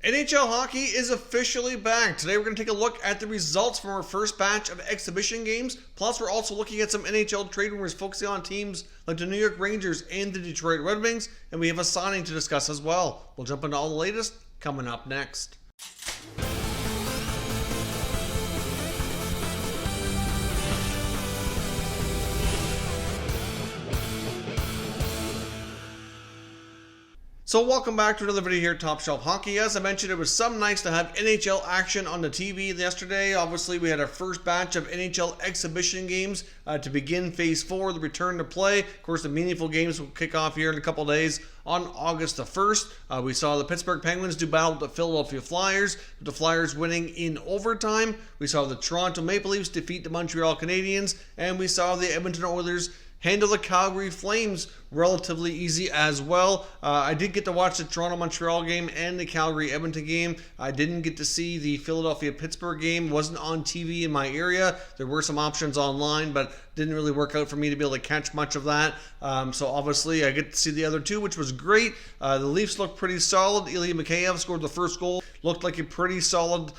NHL hockey is officially back. Today we're going to take a look at the results from our first batch of exhibition games. Plus we're also looking at some NHL trade rumors focusing on teams like the New York Rangers and the Detroit Red Wings. And we have a signing to discuss as well. We'll jump into all the latest coming up next. So welcome back to another video here at Top Shelf Hockey. As I mentioned, it was some nice to have NHL action on the TV yesterday. Obviously, we had our first batch of NHL Exhibition Games to begin Phase 4, the return to play. Of course, the meaningful games will kick off here in a couple days on August the 1st. We saw the Pittsburgh Penguins do battle with the Philadelphia Flyers, with the Flyers winning in overtime. We saw the Toronto Maple Leafs defeat the Montreal Canadiens, and we saw the Edmonton Oilers handle the Calgary Flames relatively easy as well. I did get to watch the Toronto-Montreal game and the Calgary-Edmonton game. I didn't get to see the Philadelphia-Pittsburgh game. It wasn't on TV in my area. There were some options online, but didn't really work out for me to be able to catch much of that. So obviously I get to see the other two, which was great. The Leafs looked pretty solid. Ilya Mikheyev scored the first goal. Looked like a pretty solid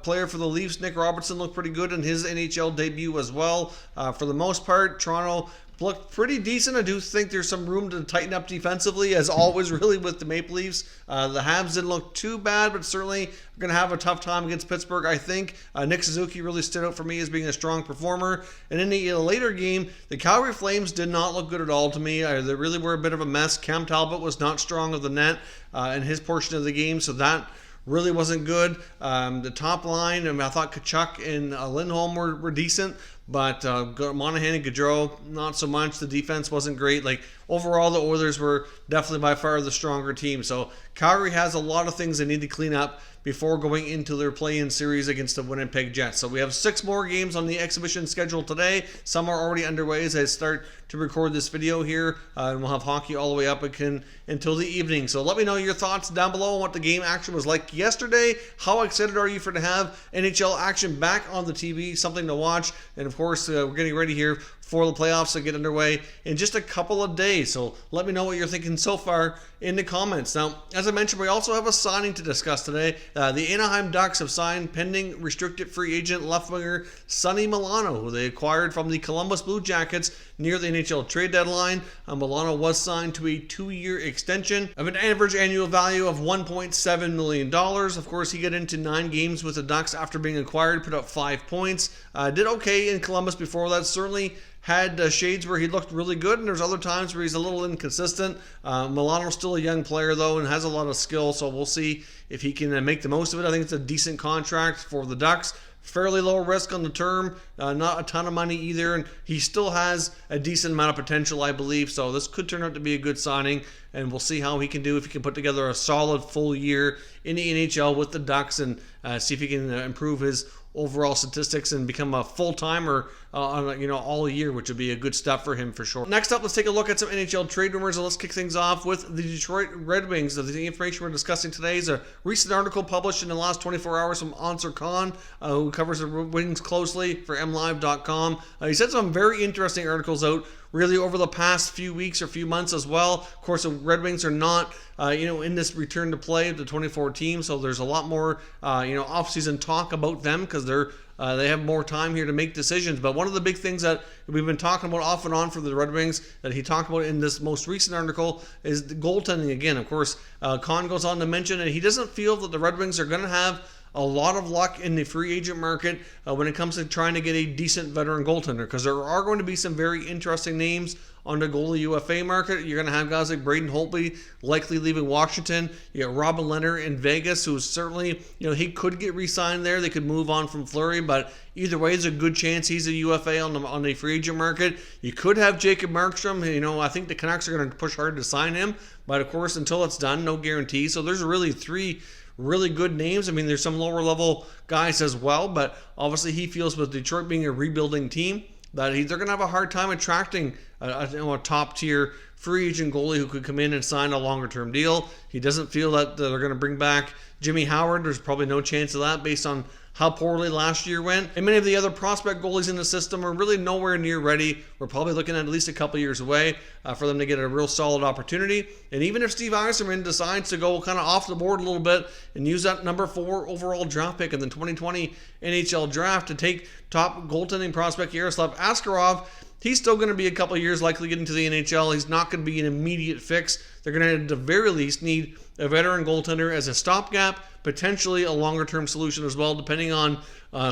player for the Leafs. Nick Robertson looked pretty good in his NHL debut as well. For the most part, Toronto looked pretty decent. I do think there's some room to tighten up defensively, as always, really, with the Maple Leafs. The Habs didn't look too bad, but certainly are going to have a tough time against Pittsburgh, I think. Nick Suzuki really stood out for me as being a strong performer. And in the later game, the Calgary Flames did not look good at all to me. They really were a bit of a mess. Cam Talbot was not strong of the net in his portion of the game, so that really wasn't good. The top line, I thought Tkachuk and Lindholm were decent, but Monahan and Gaudreau, not so much. The defense wasn't great. Overall, the Oilers were definitely by far the stronger team. So Calgary has a lot of things they need to clean up before going into their play-in series against the Winnipeg Jets. So we have 6 more games on the exhibition schedule today. Some are already underway as I start to record this video here. And we'll have hockey all the way up again until the evening. So let me know your thoughts down below on what the game action was like yesterday. How excited are you to have NHL action back on the TV? Something to watch. And of course, we're getting ready here for the playoffs to get underway in just a couple of days. So let me know what you're thinking so far in the comments. Now, as I mentioned, we also have a signing to discuss today. The Anaheim Ducks have signed pending restricted free agent left winger Sonny Milano, who they acquired from the Columbus Blue Jackets near the NHL trade deadline. Milano was signed to a 2-year extension of an average annual value of $1.7 million. Of course, he got into 9 games with the Ducks after being acquired, put up 5 points. Did okay in Columbus before that. Certainly had shades where he looked really good, and there's other times where he's a little inconsistent. Milano's still a young player, though, and has a lot of skill, so we'll see if he can make the most of it. I think it's a decent contract for the Ducks. Fairly low risk on the term, not a ton of money either, and he still has a decent amount of potential, I believe, so this could turn out to be a good signing, and we'll see how he can do if he can put together a solid full year in the NHL with the Ducks and see if he can improve his overall statistics and become a full-timer all year, which would be a good step for him for sure. Next up, let's take a look at some NHL trade rumors, and let's kick things off with the Detroit Red Wings. The information we're discussing today is a recent article published in the last 24 hours from Answer Khan, who covers the Wings closely for MLive.com. He said some very interesting articles out really over the past few weeks or few months as well. Of course, the Red Wings are not in this return to play of the 24 team, so there's a lot more off-season talk about them because they have more time here to make decisions. But one of the big things that we've been talking about off and on for the Red Wings that he talked about in this most recent article is the goaltending again. Of course, Khan goes on to mention that he doesn't feel that the Red Wings are going to have a lot of luck in the free agent market when it comes to trying to get a decent veteran goaltender, because there are going to be some very interesting names on the goalie UFA market. You're going to have guys like Braden Holtby likely leaving Washington. You got Robin Leonard in Vegas, who's certainly, he could get re-signed there. They could move on from Fleury, but either way, there's a good chance he's a UFA on the free agent market. You could have Jacob Markstrom. I think the Canucks are going to push hard to sign him, but of course, until it's done, no guarantee. So there's really 3 really good names. There's some lower level guys as well, but obviously he feels with Detroit being a rebuilding team that they're going to have a hard time attracting a top tier free agent goalie who could come in and sign a longer-term deal. He doesn't feel that they're going to bring back Jimmy Howard. There's probably no chance of that based on how poorly last year went. And many of the other prospect goalies in the system are really nowhere near ready. We're probably looking at least a couple years away for them to get a real solid opportunity. And even if Steve Yzerman decides to go kind of off the board a little bit and use that number 4 overall draft pick in the 2020 NHL draft to take top goaltending prospect Yaroslav Askarov, he's still going to be a couple of years likely getting to the NHL. He's not going to be an immediate fix. They're going to, at the very least, need a veteran goaltender as a stopgap, potentially a longer-term solution as well, depending on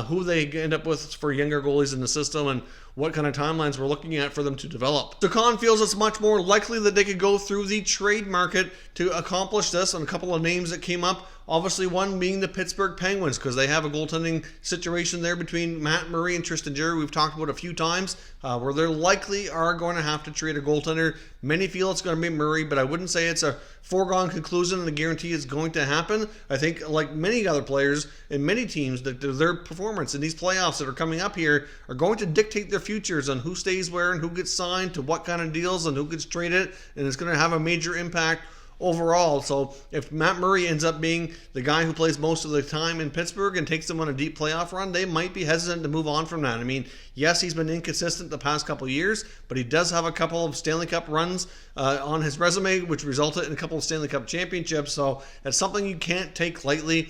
who they end up with for younger goalies in the system and what kind of timelines we're looking at for them to develop. Decon feels it's much more likely that they could go through the trade market to accomplish this, and a couple of names that came up, obviously one being the Pittsburgh Penguins, because they have a goaltending situation there between Matt Murray and Tristan Jarry we've talked about a few times, where they likely are going to have to trade a goaltender. Many feel it's going to be Murray, but I wouldn't say it's a foregone conclusion and a guarantee it's going to happen. I think, like many other players and many teams, that their performance in these playoffs that are coming up here are going to dictate their futures on who stays where and who gets signed to what kind of deals and who gets traded, and it's going to have a major impact overall. So if Matt Murray ends up being the guy who plays most of the time in Pittsburgh and takes them on a deep playoff run, they might be hesitant to move on from that. I mean, yes, he's been inconsistent the past couple of years, but he does have a couple of Stanley Cup runs on his resume, which resulted in a couple of Stanley Cup championships. So that's something you can't take lightly.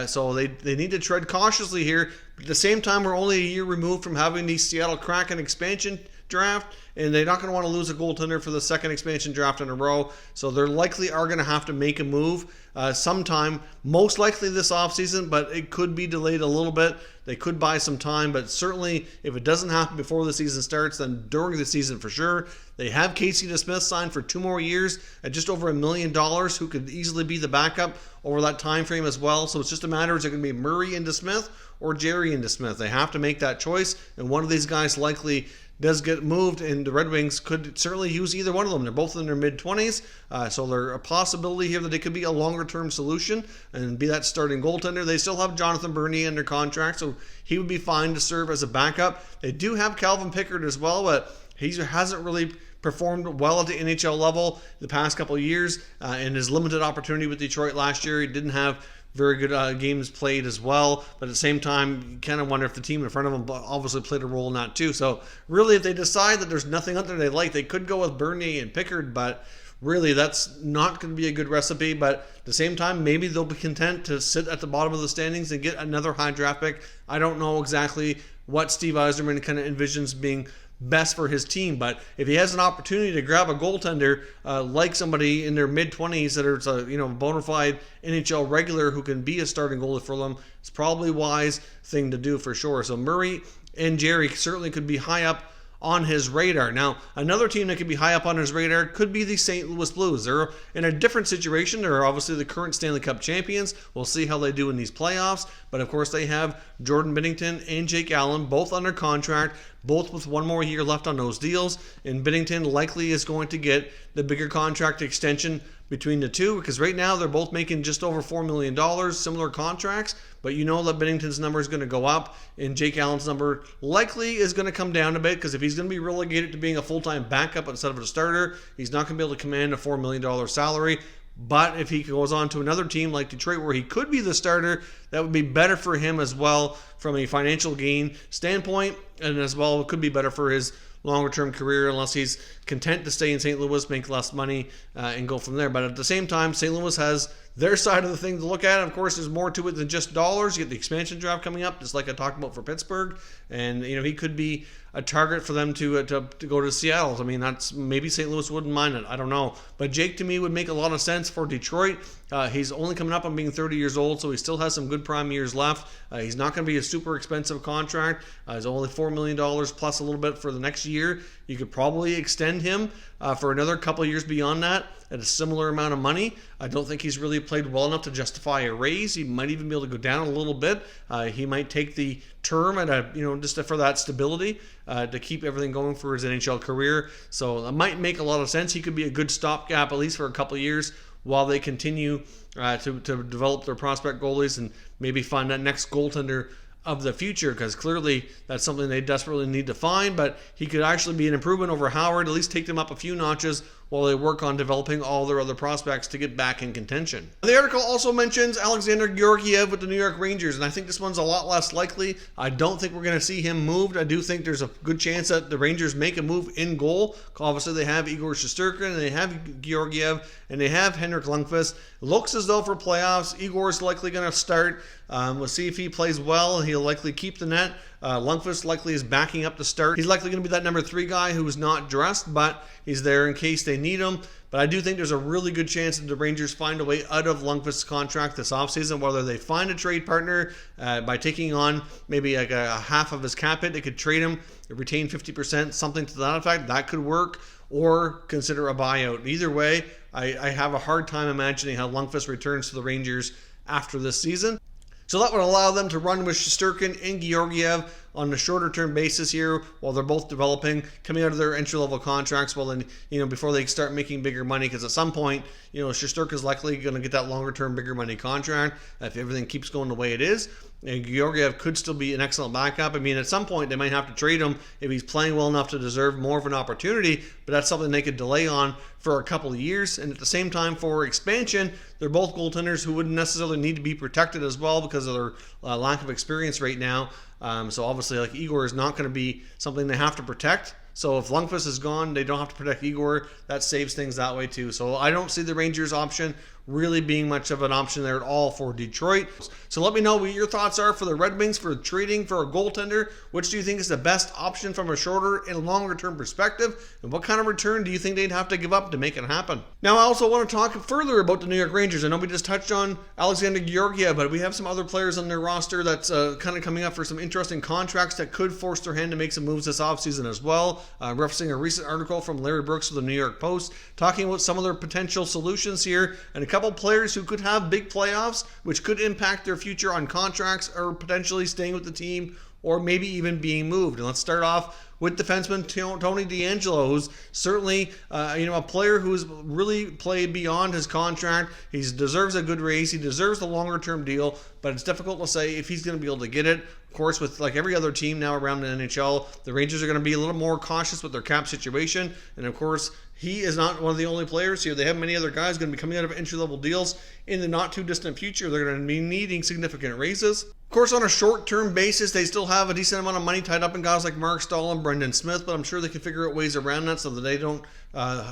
So they need to tread cautiously here. But at the same time, we're only a year removed from having the Seattle Kraken expansion draft, and they're not going to want to lose a goaltender for the second expansion draft in a row. So they're likely are going to have to make a move sometime, most likely this offseason, but it could be delayed a little bit. They could buy some time, but certainly if it doesn't happen before the season starts, then during the season for sure. They have Casey DeSmith signed for 2 more years at just over $1 million, who could easily be the backup over that time frame as well. So it's just a matter, is it going to be Murray and DeSmith or Jarry and DeSmith? They have to make that choice, and one of these guys likely does get moved, and the Red Wings could certainly use either one of them. They're both in their mid-20s, so there's a possibility here that they could be a longer-term solution and be that starting goaltender. They still have Jonathan Bernier under contract, so he would be fine to serve as a backup. They do have Calvin Pickard as well, but he hasn't really performed well at the NHL level the past couple of years. In his limited opportunity with Detroit last year, he didn't have very good games played as well, but at the same time, you kind of wonder if the team in front of them obviously played a role in that too. So really, if they decide that there's nothing out there they like, they could go with Bernier and Pickard, but really that's not going to be a good recipe. But at the same time, maybe they'll be content to sit at the bottom of the standings and get another high draft pick. I don't know exactly what Steve Yzerman kind of envisions being best for his team, but if he has an opportunity to grab a goaltender like somebody in their mid-20s that is a bona fide NHL regular who can be a starting goalie for them, it's probably a wise thing to do for sure. So Murray and Jarry certainly could be high up on his radar. Now, another team that could be high up on his radar could be the St. Louis Blues. They're in a different situation. They're obviously the current Stanley Cup champions. We'll see how they do in these playoffs. But of course, they have Jordan Binnington and Jake Allen, both under contract, both with 1 more year left on those deals. And Binnington likely is going to get the bigger contract extension between the two, because right now they're both making just over $4 million, similar contracts, but you know that Binnington's number is going to go up, and Jake Allen's number likely is going to come down a bit, because if he's going to be relegated to being a full-time backup instead of a starter, he's not going to be able to command a $4 million salary. But if he goes on to another team like Detroit where he could be the starter, that would be better for him as well from a financial gain standpoint, and as well it could be better for his longer-term career unless he's content to stay in St. Louis, make less money, and go from there. But at the same time, St. Louis has their side of the thing to look at. Of course, there's more to it than just dollars. You get the expansion draft coming up, just like I talked about for Pittsburgh, and he could be a target for them to go to Seattle. I mean, that's maybe St. Louis wouldn't mind it. I don't know. But Jake, to me, would make a lot of sense for Detroit. He's only coming up on being 30 years old, so he still has some good prime years left. He's not going to be a super expensive contract. He's only $4 million plus a little bit for the next year. You could probably extend him for another couple of years beyond that at a similar amount of money. I don't think he's really played well enough to justify a raise. He might even be able to go down a little bit. He might take the term at just for that stability to keep everything going for his NHL career. So that might make a lot of sense. He could be a good stopgap at least for a couple of years while they continue to develop their prospect goalies and maybe find that next goaltender of the future, because clearly that's something they desperately need to find. But he could actually be an improvement over Howard, at least take them up a few notches while they work on developing all their other prospects to get back in contention. The article also mentions Alexander Georgiev with the New York Rangers, and I think this one's a lot less likely. I don't think we're going to see him moved. I do think there's a good chance that the Rangers make a move in goal. Obviously, they have Igor Shesterkin, and they have Georgiev, and they have Henrik Lundqvist. It looks as though for playoffs, Igor's likely going to start. We'll see if he plays well. He'll likely keep the net. Lundqvist likely is backing up to start. He's likely going to be that number 3 guy who's not dressed, but he's there in case they need him. But I do think there's a really good chance that the Rangers find a way out of Lundqvist's contract this offseason, whether they find a trade partner by taking on maybe like a half of his cap hit. They could trade him, retain 50%, something to that effect. That could work, or consider a buyout. Either way, I have a hard time imagining how Lundqvist returns to the Rangers after this season. So that would allow them to run with Shesterkin and Georgiev on a shorter term basis here while they're both developing, coming out of their entry level contracts. Well, then, before they start making bigger money, because at some point, Shesterkin is likely going to get that longer term, bigger money contract if everything keeps going the way it is. And Georgiev could still be an excellent backup. I mean, at some point, they might have to trade him if he's playing well enough to deserve more of an opportunity, but that's something they could delay on for a couple of years. And at the same time, for expansion, they're both goaltenders who wouldn't necessarily need to be protected as well because of their lack of experience right now. So obviously, like, Igor is not going to be something they have to protect. So if Lundqvist is gone, they don't have to protect Igor. That saves things that way too. So I don't see the Rangers option really being much of an option there at all for Detroit. So let me know what your thoughts are for the Red Wings for trading for a goaltender. Which do you think is the best option from a shorter and longer term perspective? And what kind of return do you think they'd have to give up to make it happen? Now, I also want to talk further about the New York Rangers. I know we just touched on Alexander Georgiev, but we have some other players on their roster that's kind of coming up for some interesting contracts that could force their hand to make some moves this offseason as well. Referencing a recent article from Larry Brooks of the New York Post, talking about some of their potential solutions here, and a couple players who could have big playoffs, which could impact their future on contracts or potentially staying with the team or maybe even being moved. And let's start off with defenseman Tony Deangelo, who's certainly a player who's really played beyond his contract. He deserves a good raise. He deserves the longer-term deal, but it's difficult to say if he's going to be able to get it. Of course, with like every other team now around the NHL, the Rangers are going to be a little more cautious with their cap situation. And of course, he is not one of the only players here. They have many other guys going to be coming out of entry-level deals in the not-too-distant future. They're going to be needing significant raises. Of course, on a short-term basis, they still have a decent amount of money tied up in guys like Mark Stahl and Brendan Smith, but I'm sure they can figure out ways around that so that they don't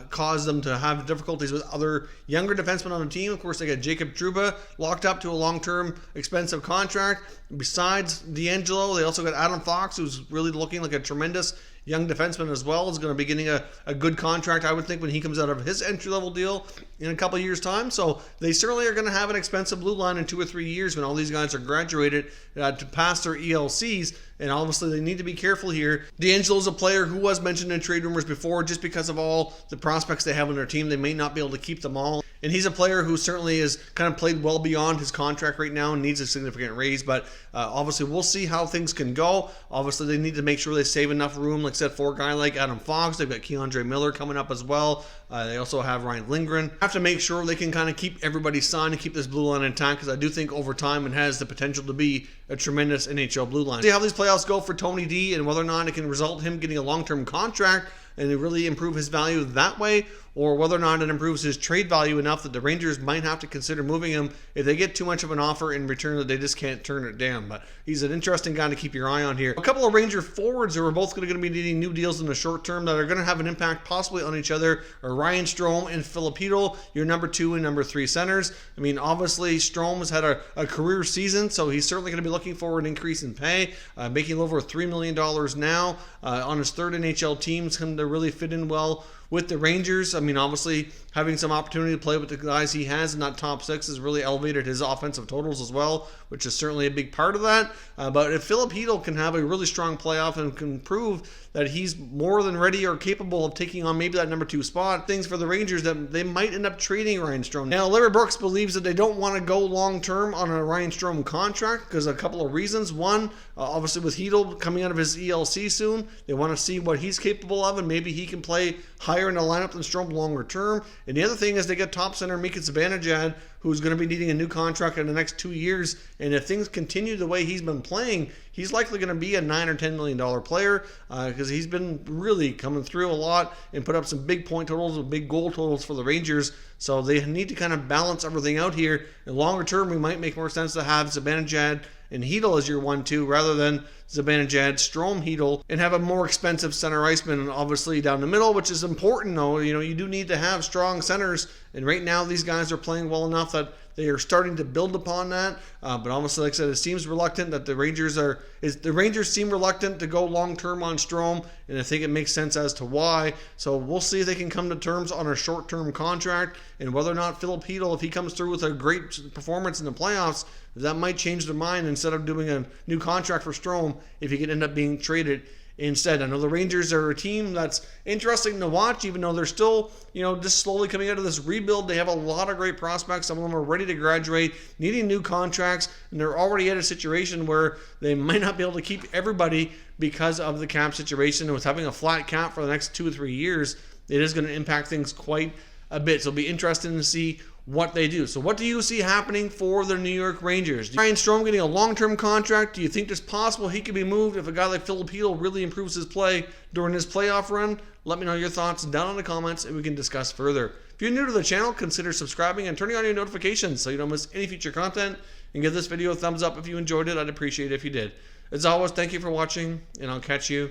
cause them to have difficulties with other younger defensemen on the team. Of course, they got Jacob Trouba locked up to a long-term expensive contract. Besides Deangelo, they also got Adam Fox, who's really looking like a tremendous young defenseman as well, is going to be getting a good contract, I would think, when he comes out of his entry-level deal in a couple of years' time. So they certainly are going to have an expensive blue line in 2 or 3 years when all these guys are graduated to pass their ELCs. And obviously they need to be careful here. Deangelo is a player who was mentioned in trade rumors before. Just because of all the prospects they have on their team, they may not be able to keep them all. And he's a player who certainly is kind of played well beyond his contract right now and needs a significant raise. But obviously we'll see how things can go. Obviously they need to make sure they save enough room, like I said, for a guy like Adam Fox. They've got Keandre Miller coming up as well. They also have Ryan Lindgren. Have to make sure they can kind of keep everybody signed and keep this blue line intact, because I do think over time it has the potential to be a tremendous NHL blue line. See how these playoffs go for Tony D and whether or not it can result in him getting a long-term contract and really improve his value that way, or whether or not it improves his trade value enough that the Rangers might have to consider moving him if they get too much of an offer in return that they just can't turn it down. But he's an interesting guy to keep your eye on here. A couple of Ranger forwards who are both going to be needing new deals in the short term that are going to have an impact possibly on each other are Ryan Strome and Filipino, your number 2 and number 3 centers. I mean, obviously Strome has had a career season, so he's certainly going to be looking for an increase in pay, making over $3 million now on his third NHL team. It's going to really fit in well with the Rangers. I mean, obviously having some opportunity to play with the guys he has in that top 6 has really elevated his offensive totals as well, which is certainly a big part of that. But if Filipino can have a really strong playoff and can prove that he's more than ready or capable of taking on maybe that number 2 spot, things for the Rangers that they might end up trading Ryan Strome. Now, Larry Brooks believes that they don't want to go long-term on a Ryan Strome contract because of a couple of reasons. One, obviously with Hedl coming out of his ELC soon, they want to see what he's capable of, and maybe he can play higher higher in the lineup than Strome longer term. And the other thing is they get top center Mika Zibanejad, who's going to be needing a new contract in the next 2 years. And if things continue the way he's been playing, he's likely going to be a $9 or $10 million player because he's been really coming through a lot and put up some big point totals and big goal totals for the Rangers. So they need to kind of balance everything out here. In longer term, we might make more sense to have Zibanejad and Hedl as your 1-2 rather than Zibanejad, Strome, Hedl, and have a more expensive center iceman obviously down the middle, which is important though. You do need to have strong centers, and right now these guys are playing well enough that they are starting to build upon that. But honestly, like I said, it seems reluctant that the Rangers seem reluctant to go long term on Strome, and I think it makes sense as to why. So we'll see if they can come to terms on a short term contract, and whether or not Filip Hedl, if he comes through with a great performance in the playoffs, that might change their mind instead of doing a new contract for Strome if he could end up being traded instead. I know the Rangers are a team that's interesting to watch, even though they're still, just slowly coming out of this rebuild. They have a lot of great prospects. Some of them are ready to graduate, needing new contracts, and they're already at a situation where they might not be able to keep everybody because of the cap situation. And with having a flat cap for the next 2 or 3 years, it is going to impact things quite a bit. So it'll be interesting to see what they do. So what do you see happening for the New York Rangers? Ryan Strome getting a long-term contract. Do you think it's possible he could be moved if a guy like Filip Hedl really improves his play during his playoff run? Let me know your thoughts down in the comments and we can discuss further. If you're new to the channel, consider subscribing and turning on your notifications so you don't miss any future content. And give this video a thumbs up if you enjoyed it. I'd appreciate it if you did. As always, thank you for watching, and I'll catch you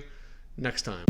next time.